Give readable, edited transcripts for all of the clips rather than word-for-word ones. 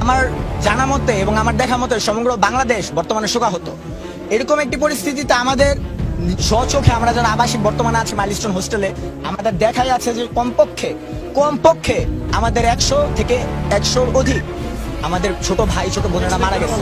আমার জানা মতে এবং আমার দেখা মতে সমগ্র বাংলাদেশ বর্তমানে শোকাহত। এরকম একটি পরিস্থিতিতে আমাদের স্বচোখে আমরা যারা আবাসিক বর্তমানে আছি মাইলস্টোন হোস্টেলে, আমাদের দেখাই আছে যে কমপক্ষে আমাদের 100 থেকে 100-র অধিক আমাদের ছোট ভাই ছোট বোনেরা মারা গেছে।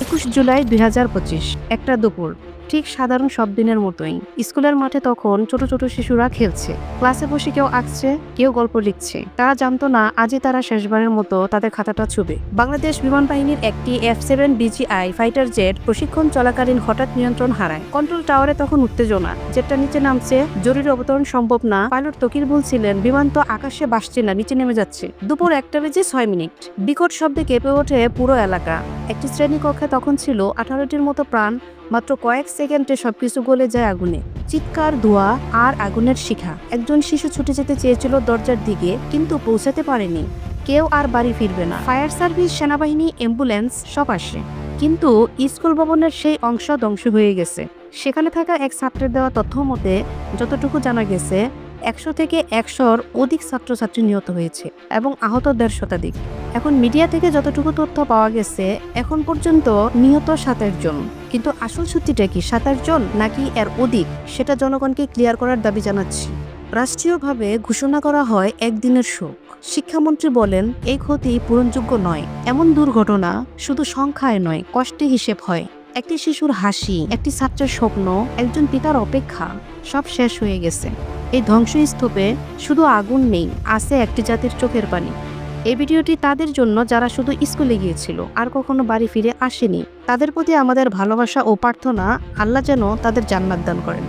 21 জুলাই 2025 একটা দুপুর, ঠিক সাধারণ সব দিনের মতোই স্কুলের মাঠে তখন ছোট ছোট শিশুরা খেলছে। ক্লাসে বসে কেউ আঁকছে, কেউ গল্প লিখছে। তারা জানতো না আজই তারা শেষবারের মতো তাদের খাতাটা ছুবে। বাংলাদেশ বিমান বাহিনীর একটি F-7 BGI ফাইটার জেট প্রশিক্ষণ চলাকালীন হঠাৎ নিয়ন্ত্রণ হারায়। কন্ট্রোল টাওয়ারে তখন উত্তেজনা, জেটটা নিচে নামছে, জরুরি অবতরণ সম্ভব না। পাইলট তকির বলছিলেন বিমান তো আকাশে ভাসছে না, নিচে নেমে যাচ্ছে। দুপুর 1:06। বিকট শব্দে কেঁপে ওঠে পুরো এলাকা। একটি শ্রেণীকক্ষে তখন ছিল 18টির মতো প্রাণ। মাত্র কয়েক সেকেন্ডে সবকিছু গলে যায় আগুনে। চিৎকার, ধোঁয়া আর আগুনের শিখা। একজন শিশু ছুটে যেতে চেয়েছিল দরজার দিকে, কিন্তু পৌঁছাতে পারেনি। কেউ আর বাড়ি ফিরবে না। ফায়ার সার্ভিস, সেনাবাহিনী, অ্যাম্বুলেন্স সব আসে, কিন্তু স্কুল ভবনের সেই অংশ ধ্বংস হয়ে গেছে। সেখানে থাকা এক ছাত্রের দেওয়া তথ্য মতে যতটুকু জানা গেছে, 100 থেকে 100-র অধিক ছাত্রছাত্রী নিহত হয়েছে এবং আহত 150 শতাধিক। এখন মিডিয়া থেকে যতটুকু তথ্য পাওয়া গেছে, এখন পর্যন্ত নিহত 27 জন। কিন্তু আসল সত্যিটা কি 27 জন নাকি এর অধিক, সেটা জনগণকে ক্লিয়ার করার দাবি জানাচ্ছি। রাষ্ট্রীয়ভাবে ঘোষণা করা হয় একদিনের শোক। শিক্ষামন্ত্রী বলেন এই ক্ষতি পূরণযোগ্য নয়। এমন দুর্ঘটনা শুধু সংখ্যায় নয়, কষ্টে হিসেব হয়। একটি শিশুর হাসি, একটি ছাত্রের স্বপ্ন, একজন পিতার অপেক্ষা, সব শেষ হয়ে গেছে। এই ধ্বংসস্তূপে শুধু আগুন নেই, আছে একটি জাতির চোখের পানি। এই ভিডিওটি তাদের জন্য যারা শুধু স্কুলে গিয়েছিল আর কখনো বাড়ি ফিরে আসেনি। তাদের প্রতি আমাদের ভালোবাসা ও প্রার্থনা, আল্লাহ যেন তাদের জান্নাত দান করেন।